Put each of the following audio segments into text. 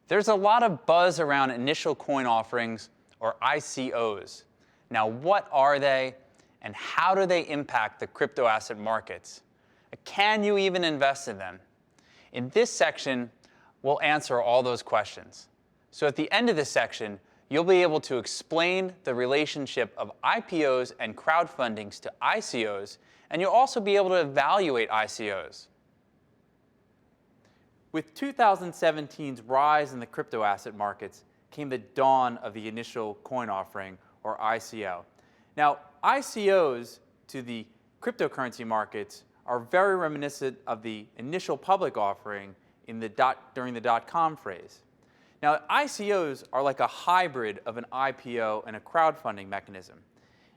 There's a lot of buzz around initial coin offerings, or ICOs. Now, what are they, and how do they impact the crypto asset markets? Can you even invest in them? In this section, we'll answer all those questions. So at the end of this section, you'll be able to explain the relationship of IPOs and crowdfundings to ICOs, and you'll also be able to evaluate ICOs. With 2017's rise in the crypto asset markets came the dawn of the initial coin offering, or ICO. Now, ICOs to the cryptocurrency markets are very reminiscent of the initial public offering during the dot-com phase. Now, ICOs are like a hybrid of an IPO and a crowdfunding mechanism.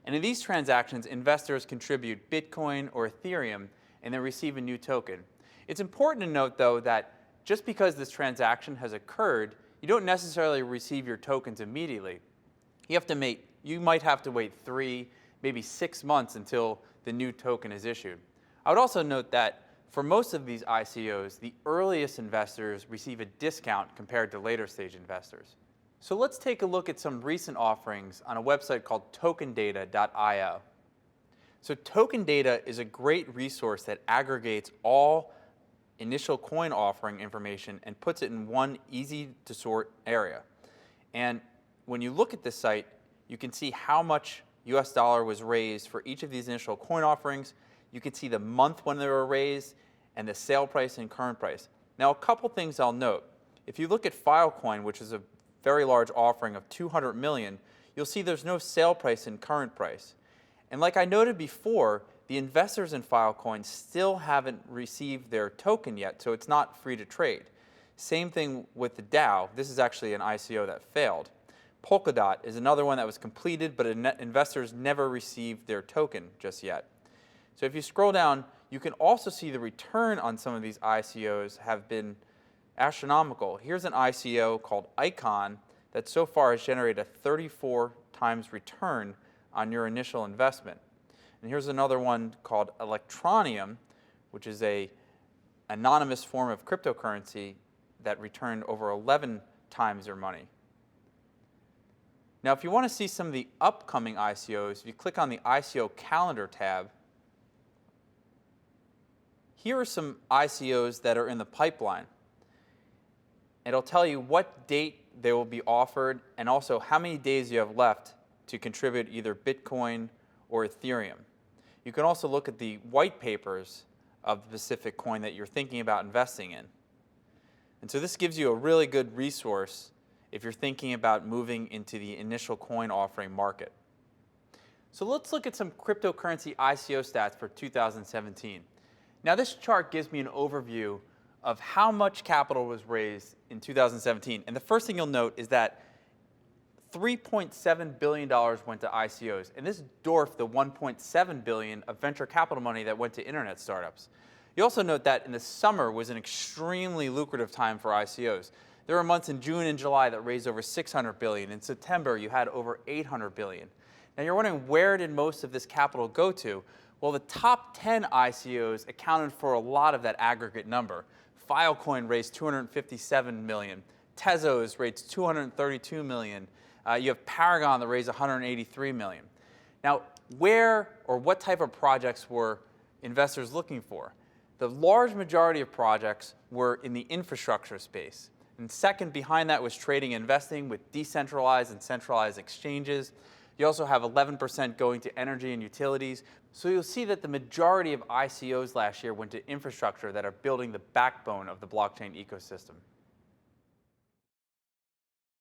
And in these transactions, investors contribute Bitcoin or Ethereum and then receive a new token. It's important to note, though, that just because this transaction has occurred, you don't necessarily receive your tokens immediately. You might have to wait 3, maybe 6 months until the new token is issued. I would also note that for most of these ICOs, the earliest investors receive a discount compared to later stage investors. So let's take a look at some recent offerings on a website called tokendata.io. So Token Data is a great resource that aggregates all initial coin offering information and puts it in one easy to sort area. And when you look at this site, you can see how much US dollar was raised for each of these initial coin offerings. You can see the month when they were raised and the sale price and current price. Now, a couple things I'll note. If you look at Filecoin, which is a very large offering of 200 million, you'll see there's no sale price and current price. And like I noted before, the investors in Filecoin still haven't received their token yet, so it's not free to trade. Same thing with the DAO. This is actually an ICO that failed. Polkadot is another one that was completed, but investors never received their token just yet. So if you scroll down, you can also see the return on some of these ICOs have been astronomical. Here's an ICO called Icon that so far has generated a 34 times return on your initial investment. And here's another one called Electronium, which is an anonymous form of cryptocurrency that returned over 11 times their money. Now, if you want to see some of the upcoming ICOs, if you click on the ICO calendar tab, here are some ICOs that are in the pipeline. It'll tell you what date they will be offered and also how many days you have left to contribute either Bitcoin or Ethereum. You can also look at the white papers of the specific coin that you're thinking about investing in. And so this gives you a really good resource if you're thinking about moving into the initial coin offering market. So let's look at some cryptocurrency ICO stats for 2017. Now, this chart gives me an overview of how much capital was raised in 2017. And the first thing you'll note is that $3.7 billion went to ICOs, and this dwarfed the $1.7 billion of venture capital money that went to internet startups. You also note that in the summer was an extremely lucrative time for ICOs. There were months in June and July that raised over $600 billion. In September, you had over $800 billion. Now, you're wondering, where did most of this capital go to? Well, the top 10 ICOs accounted for a lot of that aggregate number. Filecoin raised $257 million. Tezos raised $232 million. You have Paragon that raised $183 million. Now, where or what type of projects were investors looking for? The large majority of projects were in the infrastructure space. And second behind that was trading and investing with decentralized and centralized exchanges. You also have 11% going to energy and utilities. So you'll see that the majority of ICOs last year went to infrastructure that are building the backbone of the blockchain ecosystem.